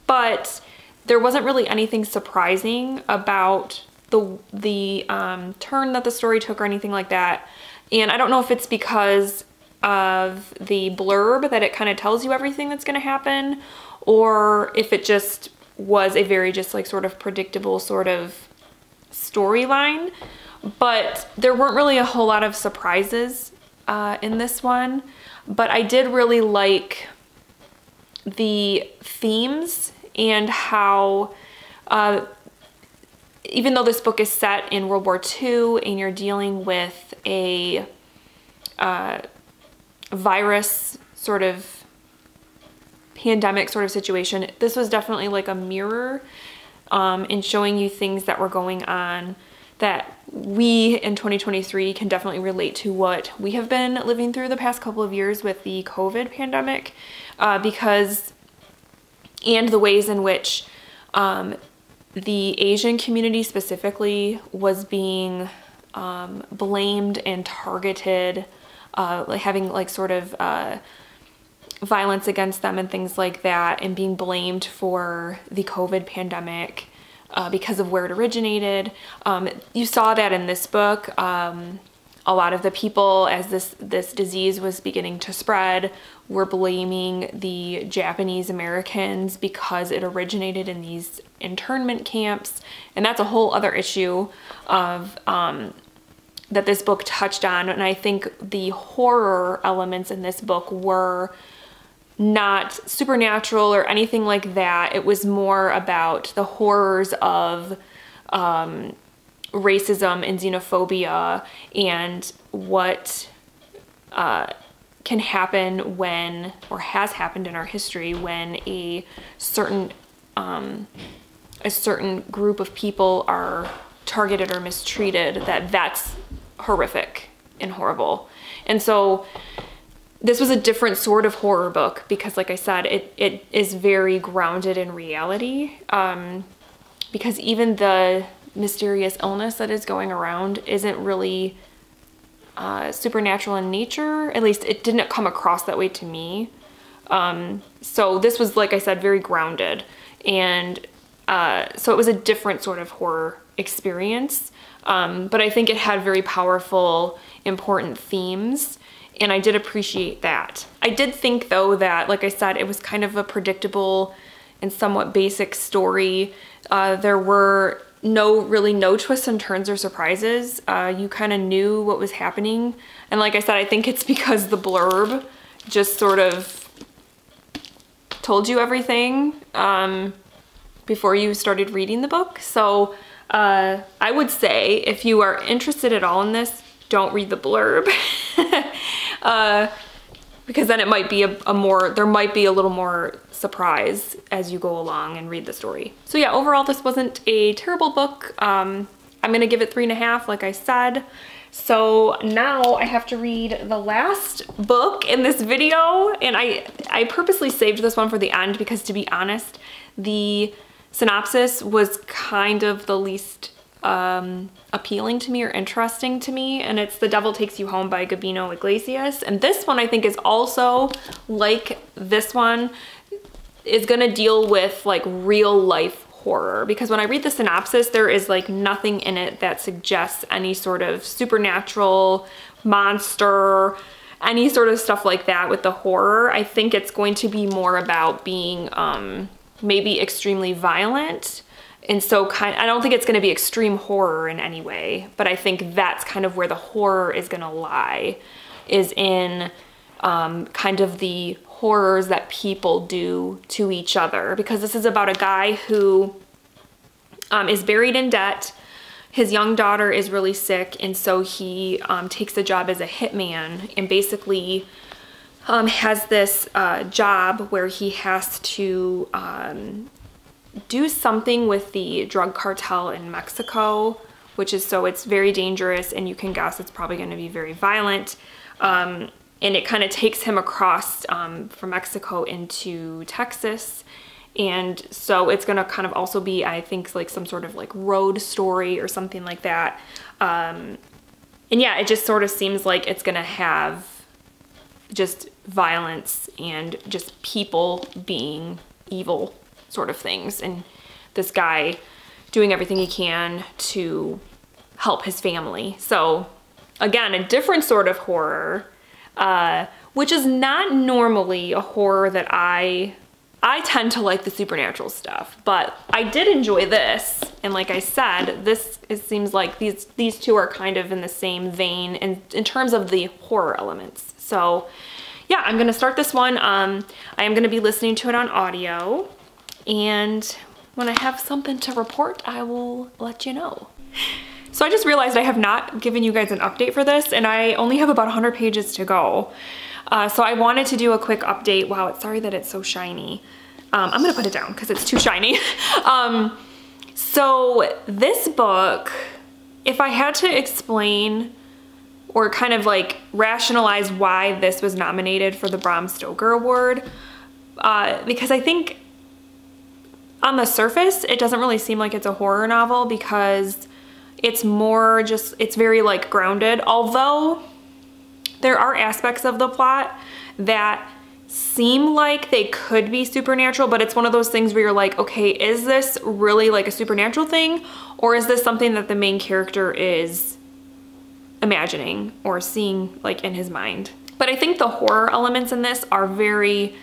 but there wasn't really anything surprising about the turn that the story took or anything like that. And I don't know if it's because of the blurb that it kind of tells you everything that's going to happen, or if it just was a very just like sort of predictable sort of storyline. but there weren't really a whole lot of surprises in this one. But I did really like the themes and how, even though this book is set in World War II and you're dealing with a virus sort of pandemic sort of situation, this was definitely like a mirror in showing you things that were going on that we in 2023 can definitely relate to what we have been living through the past couple of years with the COVID pandemic, because, and the ways in which the Asian community specifically was being blamed and targeted, like having like sort of violence against them and things like that, and being blamed for the COVID pandemic because of where it originated. You saw that in this book. A lot of the people, as this disease was beginning to spread, were blaming the Japanese Americans because it originated in these internment camps. And that's a whole other issue of that this book touched on. And I think the horror elements in this book were not supernatural or anything like that. It was more about the horrors of racism and xenophobia and what can happen when, or has happened in our history, when a certain group of people are targeted or mistreated, that's horrific and horrible. And so this was a different sort of horror book because, like I said, it is very grounded in reality, because even the mysterious illness that is going around isn't really supernatural in nature. At least it didn't come across that way to me. So this was, like I said, very grounded. And so it was a different sort of horror experience. But I think it had very powerful, important themes. And I did appreciate that. I did think, though, that, like I said, it was kind of a predictable and somewhat basic story. There were really no twists and turns or surprises. You kind of knew what was happening. And like I said, I think it's because the blurb just sort of told you everything before you started reading the book. So I would say if you are interested at all in this, don't read the blurb. Because then it might be there might be a little more surprise as you go along and read the story. So yeah, overall this wasn't a terrible book. I'm gonna give it 3.5, like I said. So now I have to read the last book in this video, and I purposely saved this one for the end because, to be honest, the synopsis was kind of the least appealing to me or interesting to me, and it's The Devil Takes You Home by Gabino Iglesias. And this one I think is also, like this one, is gonna deal with like real life horror, because when I read the synopsis, there is like nothing in it that suggests any sort of supernatural monster, any sort of stuff like that with the horror. I think it's going to be more about being maybe extremely violent. And so I don't think it's going to be extreme horror in any way, but I think that's kind of where the horror is going to lie, is in kind of the horrors that people do to each other. Because this is about a guy who is buried in debt. His young daughter is really sick, and so he takes a job as a hitman, and basically has this job where he has to do something with the drug cartel in Mexico, which is, so it's very dangerous, and you can guess it's probably going to be very violent. And it kind of takes him across from Mexico into Texas. And so it's going to kind of also be, I think, like some sort of like road story or something like that. And yeah, it just sort of seems like it's going to have just violence and just people being evil sort of things, and this guy doing everything he can to help his family. So again, a different sort of horror, which is not normally a horror that I I tend to like the supernatural stuff, but I did enjoy this. And like I said, it seems like these two are kind of in the same vein in terms of the horror elements. So yeah, I'm gonna start this one. I am gonna be listening to it on audio, and when I have something to report, I will let you know. So I just realized I have not given you guys an update for this, and I only have about 100 pages to go. So I wanted to do a quick update. Wow, sorry that it's so shiny. I'm gonna put it down because it's too shiny. So this book, if I had to explain or kind of like rationalize why this was nominated for the Bram Stoker Award, because I think on the surface, it doesn't really seem like it's a horror novel because it's more just, it's very like grounded, although there are aspects of the plot that seem like they could be supernatural, but it's one of those things where you're like, okay, is this really like a supernatural thing? Or is this something that the main character is imagining or seeing like in his mind? But I think the horror elements in this are very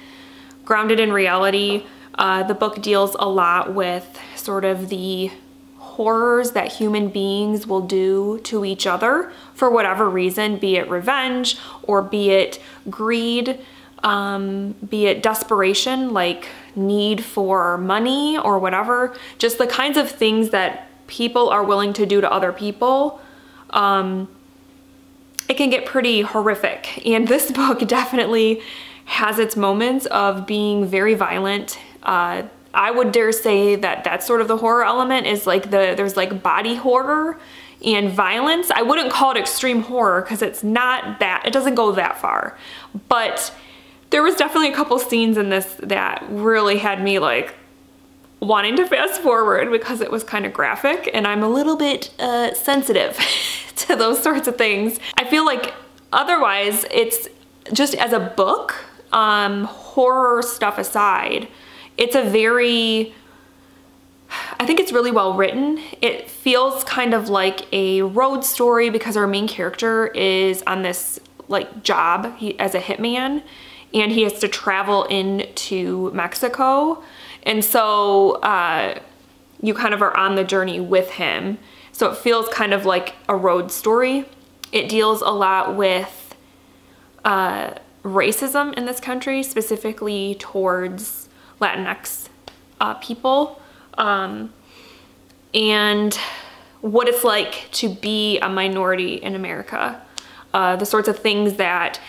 grounded in reality. The book deals a lot with sort of the horrors that human beings will do to each other for whatever reason, be it revenge or be it greed, be it desperation, like need for money or whatever, just the kinds of things that people are willing to do to other people. It can get pretty horrific, and this book definitely has its moments of being very violent. I would dare say that that's sort of the horror element, is like there's like body horror and violence. I wouldn't call it extreme horror because it's not that, it doesn't go that far. But there was definitely a couple scenes in this that really had me like wanting to fast forward because it was kind of graphic, and I'm a little bit sensitive to those sorts of things. I feel like otherwise it's just as a book, horror stuff aside, it's a very, I think it's really well written. It feels kind of like a road story because our main character is on this like job as a hitman, and he has to travel into Mexico. And so you kind of are on the journey with him. So it feels kind of like a road story. It deals a lot with racism in this country, specifically towards Latinx people, and what it's like to be a minority in America. The sorts of things that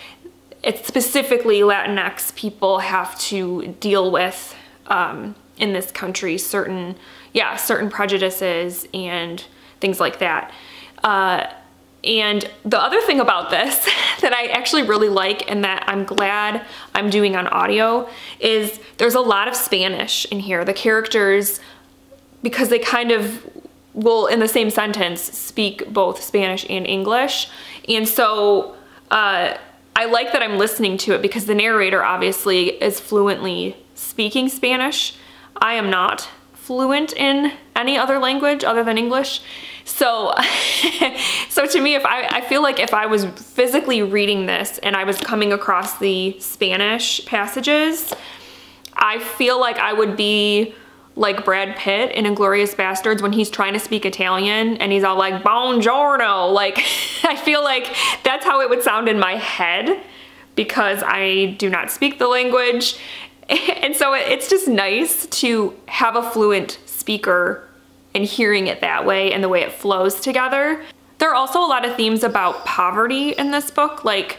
it's specifically Latinx people have to deal with in this country, certain prejudices and things like that. And the other thing about this that I actually really like, and that I'm glad I'm doing on audio, is there's a lot of Spanish in here. The characters, because they kind of will in the same sentence speak both Spanish and English. And so I like that I'm listening to it because the narrator obviously is fluently speaking Spanish. I am not fluent in any other language other than English. So, so to me, I feel like if I was physically reading this and I was coming across the Spanish passages, I feel like I would be like Brad Pitt in Inglourious Bastards when he's trying to speak Italian and he's all like, buongiorno. Like, I feel like that's how it would sound in my head because I do not speak the language. And so it's just nice to have a fluent speaker and hearing it that way and the way it flows together. There are also a lot of themes about poverty in this book, like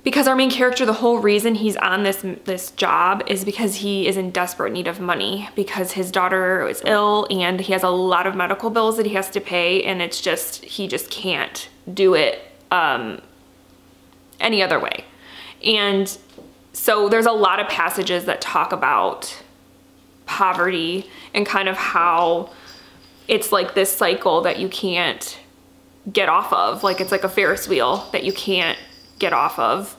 because our main character, the whole reason he's on this job is because he is in desperate need of money because his daughter is ill and he has a lot of medical bills that he has to pay, and it's just, he just can't do it any other way. And so there's a lot of passages that talk about poverty and kind of how it's like this cycle that you can't get off of. Like it's like a Ferris wheel that you can't get off of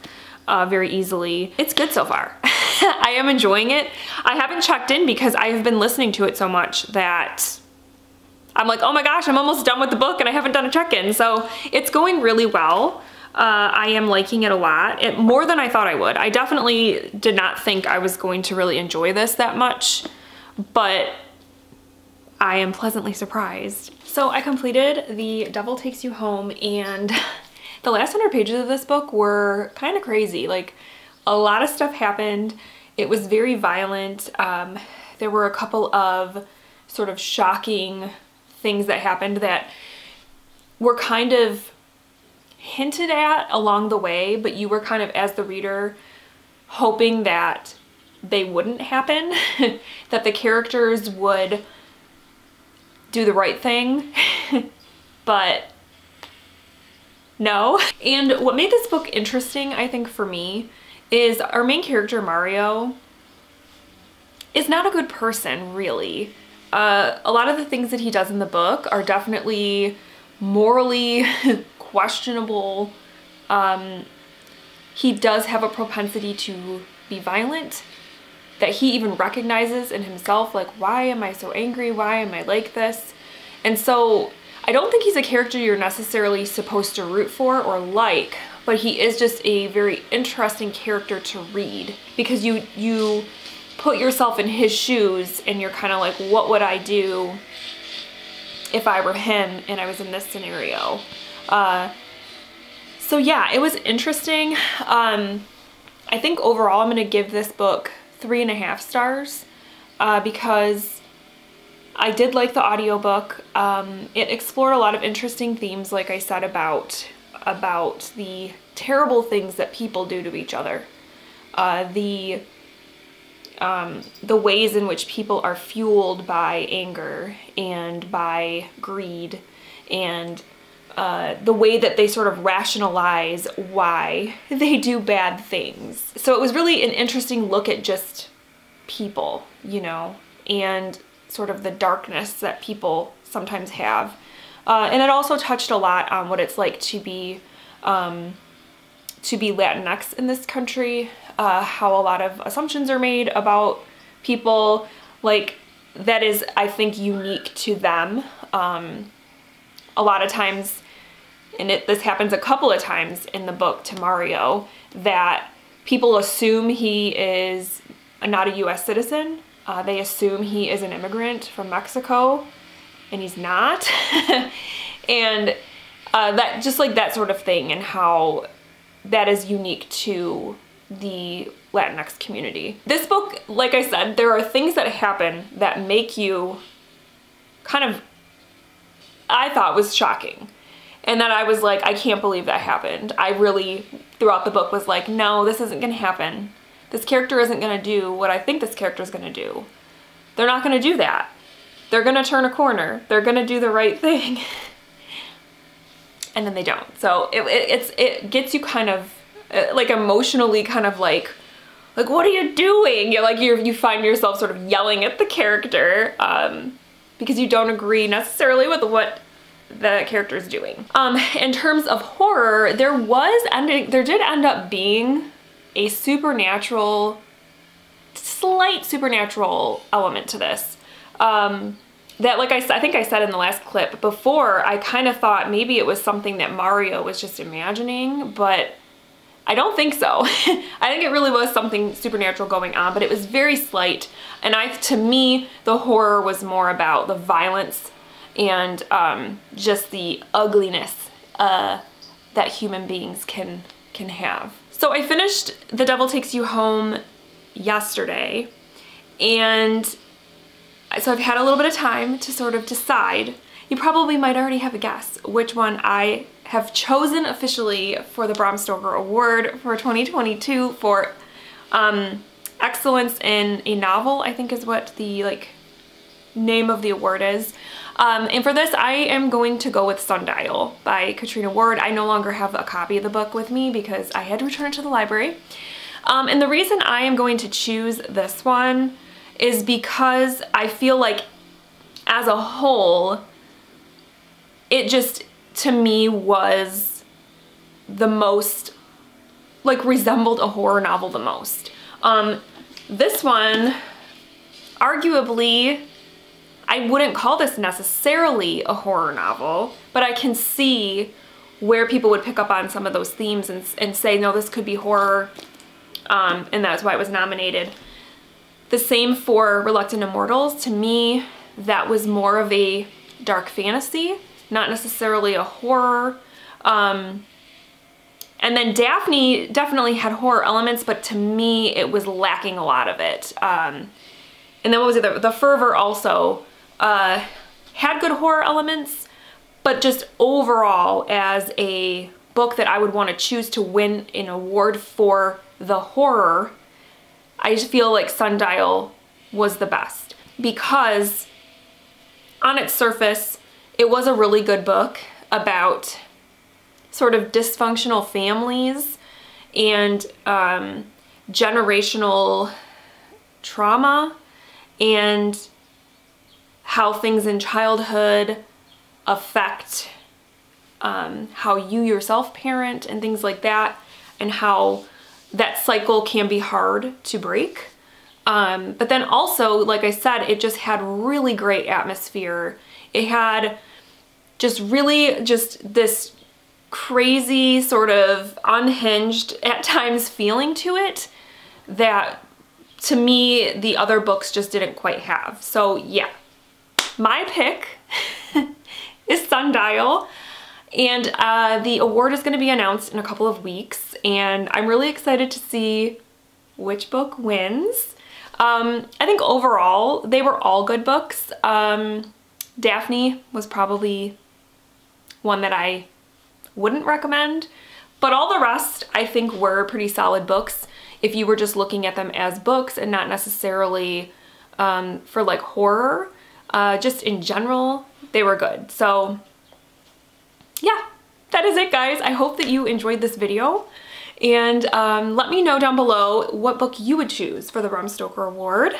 very easily. It's good so far. I am enjoying it. I haven't checked in because I have been listening to it so much that I'm like, oh my gosh, I'm almost done with the book and I haven't done a check-in. So it's going really well. I am liking it a lot, more than I thought I would. I definitely did not think I was going to really enjoy this that much, but I am pleasantly surprised. So I completed The Devil Takes You Home, and the last 100 pages of this book were kind of crazy. Like, a lot of stuff happened. It was very violent. There were a couple of sort of shocking things that happened that were kind of hinted at along the way, but you were kind of, as the reader, hoping that they wouldn't happen, that the characters would do the right thing, but no. And what made this book interesting, I think, for me, is our main character, Mario, is not a good person, really. A lot of the things that he does in the book are definitely morally questionable. He does have a propensity to be violent that he even recognizes in himself, like, why am I so angry? Why am I like this? And so I don't think he's a character you're necessarily supposed to root for or like, but he is just a very interesting character to read, because you put yourself in his shoes and you're kind of like, what would I do if I were him and I was in this scenario? So yeah, it was interesting. I think overall I'm gonna give this book 3.5 stars because I did like the audiobook. It explored a lot of interesting themes, like I said, about the terrible things that people do to each other, the ways in which people are fueled by anger and by greed, and the way that they sort of rationalize why they do bad things. So it was really an interesting look at just people, you know, and sort of the darkness that people sometimes have. And it also touched a lot on what it's like to be Latinx in this country, how a lot of assumptions are made about people, like, that is, I think, unique to them. A lot of times, and this happens a couple of times in the book to Mario, that people assume he is not a US citizen. They assume he is an immigrant from Mexico, and he's not. And that, just like that sort of thing, and how that is unique to the Latinx community. This book, like I said, there are things that happen that make you kind of, I thought, was shocking. And that I was like, I can't believe that happened. I really, throughout the book, was like, no, this isn't gonna happen. This character isn't gonna do what I think this character is gonna do. They're not gonna do that. They're gonna turn a corner. They're gonna do the right thing. And then they don't. So it gets you kind of, like, emotionally kind of like, what are you doing? You're like, you find yourself sort of yelling at the character because you don't agree necessarily with what the character is doing. In terms of horror, there did end up being a slight supernatural element to this. That, like I think I said in the last clip before, I kind of thought maybe it was something that Mario was just imagining, but I don't think so. I think it really was something supernatural going on, but it was very slight. And to me, the horror was more about the violence and just the ugliness that human beings can have. So I finished The Devil Takes You Home yesterday, and so I've had a little bit of time to sort of decide. You probably might already have a guess which one I have chosen officially for the Bram Stoker Award for 2022 for excellence in a novel, I think is what the name of the award is. And for this, I am going to go with Sundial by Katrina Ward. I no longer have a copy of the book with me because I had to return it to the library. And the reason I am going to choose this one is because I feel like, as a whole, it just, to me, was the most, resembled a horror novel the most. This one, arguably, I wouldn't call this necessarily a horror novel, but I can see where people would pick up on some of those themes and say, no, this could be horror, and that's why it was nominated. The same for Reluctant Immortals. To me, that was more of a dark fantasy, not necessarily a horror. And then Daphne definitely had horror elements, but to me, it was lacking a lot of it. And then what was it? The Fervor also had good horror elements, but just overall as a book that I would want to choose to win an award for the horror, I just feel like Sundial was the best, because on its surface, it was a really good book about sort of dysfunctional families and generational trauma and how things in childhood affect how you yourself parent and things like that, and how that cycle can be hard to break. But then also, like I said, it just had really great atmosphere. It had just really just this crazy sort of unhinged at times feeling to it that to me the other books just didn't quite have. So yeah, my pick is Sundial, and the award is going to be announced in a couple of weeks, and I'm really excited to see which book wins. I think overall they were all good books. Daphne was probably one that I wouldn't recommend, but all the rest I think were pretty solid books if you were just looking at them as books and not necessarily for like horror. Just in general, they were good. So yeah, that is it, guys. I hope that you enjoyed this video, and let me know down below what book you would choose for the Bram Stoker Award.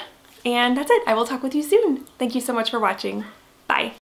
And that's it. I will talk with you soon. Thank you so much for watching. Bye.